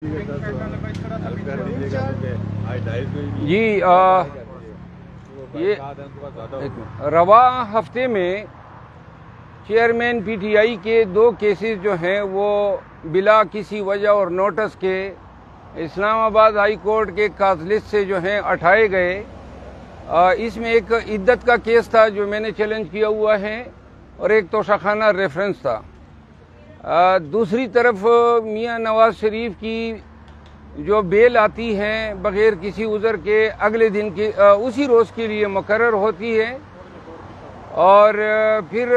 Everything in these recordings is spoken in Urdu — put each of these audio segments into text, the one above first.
جی یہ رواں ہفتے میں چیئرمین پی ٹی آئی کے 2 کیسز جو ہیں وہ بلا کسی وجہ اور نوٹس کے اسلام آباد ہائی کورٹ کے کاز لسٹ سے جو ہیں اٹھائے گئے۔ اس میں ایک عدت کا کیس تھا جو میں نے چیلنج کیا ہوا ہے اور ایک توشہ خانہ ریفرنس تھا۔ دوسری طرف میاں نواز شریف کی جو بیل آتی ہے بغیر کسی عذر کے اگلے دن کی اسی روز کے لیے مقرر ہوتی ہے، اور پھر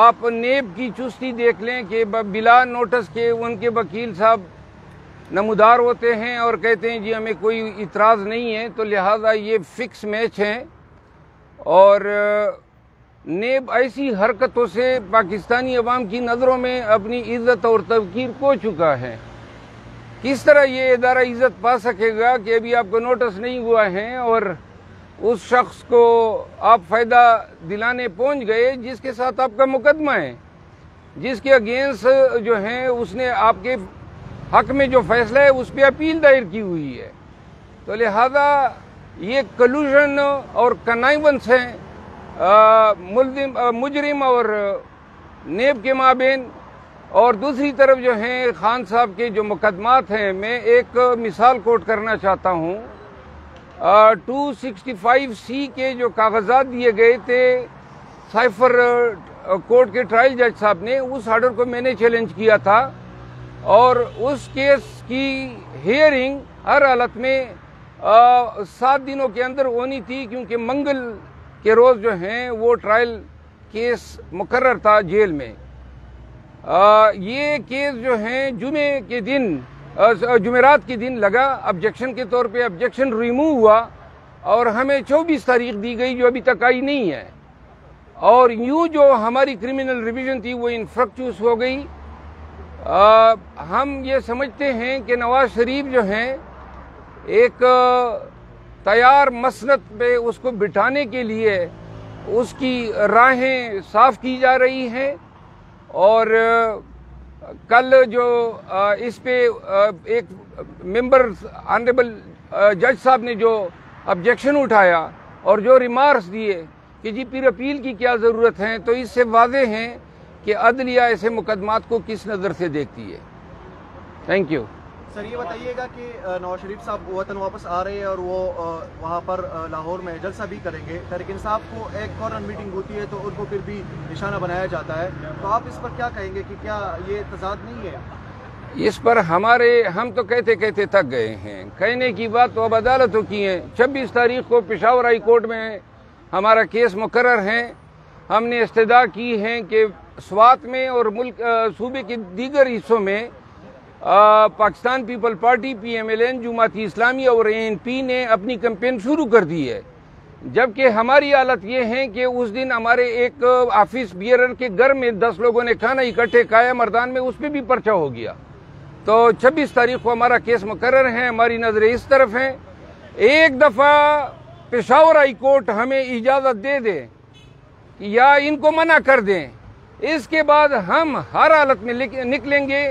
آپ نیب کی چستی دیکھ لیں کہ بلا نوٹس کے ان کے وکیل صاحب نمودار ہوتے ہیں اور کہتے ہیں جی ہمیں کوئی اعتراض نہیں ہے، تو لہٰذا یہ فکس میچ ہے۔ اور نیب ایسی حرکتوں سے پاکستانی عوام کی نظروں میں اپنی عزت اور توقیر کھو چکا ہے۔ کس طرح یہ ادارہ عزت پا سکے گا کہ ابھی آپ کو نوٹس نہیں ہوا ہے اور اس شخص کو آپ فائدہ دلانے پہنچ گئے جس کے ساتھ آپ کا مقدمہ ہے، جس کے اگینسٹ جو ہیں اس نے آپ کے حق میں جو فیصلہ ہے اس پہ اپیل دائر کی ہوئی ہے۔ تو لہذا یہ کلوژن اور کنائونس ہیں مجرم اور نیب کے مابین۔ اور دوسری طرف جو ہیں خان صاحب کے جو مقدمات ہیں، میں ایک مثال کوٹ کرنا چاہتا ہوں۔ 265C کے جو کاغذات دیے گئے تھے سائفر کورٹ کے ٹرائل جج صاحب نے، اس آرڈر کو میں نے چیلنج کیا تھا، اور اس کیس کی ہیئرنگ ہر حالت میں 7 دنوں کے اندر ہونی تھی، کیونکہ منگل کے روز جو ہیں وہ ٹرائل کیس مقرر تھا جیل میں۔ یہ کیس جو ہیں جمعرات کے دن لگا، آبجیکشن کے طور پہ آبجیکشن ریموو ہوا اور ہمیں 24 تاریخ دی گئی جو ابھی تک آئی نہیں ہے، اور یوں جو ہماری کرمنل ریویژن تھی وہ انفرکچوس ہو گئی۔ ہم یہ سمجھتے ہیں کہ نواز شریف جو ہیں ایک تیار مسند پہ اس کو بٹھانے کے لیے اس کی راہیں صاف کی جا رہی ہیں، اور کل جو اس پہ ایک ممبر آنریبل جج صاحب نے جو آبجیکشن اٹھایا اور جو ریمارکس دیے کہ جی پھر اپیل کی کیا ضرورت ہے، تو اس سے واضح ہیں کہ عدلیہ ایسے مقدمات کو کس نظر سے دیکھتی ہے۔ Thank you. سر یہ بتائیے گا کہ نواز شریف صاحب وطن واپس آ رہے ہیں اور وہ وہاں پر لاہور میں جلسہ بھی کریں گے، تحریک انصاف کو ایک کارنر میٹنگ ہوتی ہے تو ان کو پھر بھی نشانہ بنایا جاتا ہے، تو آپ اس پر کیا کہیں گے کہ کیا یہ تضاد نہیں ہے؟ اس پر ہم تو کہتے تھک گئے ہیں، کہنے کی بات تو اب عدالتوں کی ہیں۔ 26 تاریخ کو پشاور ہائی کورٹ میں ہمارا کیس مقرر ہے۔ ہم نے استدعا کی ہے کہ سوات میں اور صوبے کے دیگر حصوں میں Pakistan people party, PMLN، Jamaat Islami اور ANP نے اپنی کیمپین شروع کر دی ہے، جبکہ ہماری حالت یہ ہے کہ اس دن ہمارے ایک آفس بیئرر کے گھر میں 10 لوگوں نے کھانا اکٹھے کھایا مردان میں، اس پہ بھی پرچہ ہو گیا۔ تو 26 تاریخ کو ہمارا کیس مقرر ہے، ہماری نظریں اس طرف ہیں۔ ایک دفعہ پشاور ہائی کورٹ ہمیں اجازت دے دے یا ان کو منع کر دیں، اس کے بعد ہم ہر حالت میں نکلیں گے۔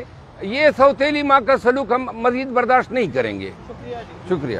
یہ سوتیلی ماں کا سلوک ہم مزید برداشت نہیں کریں گے۔ شکریہ۔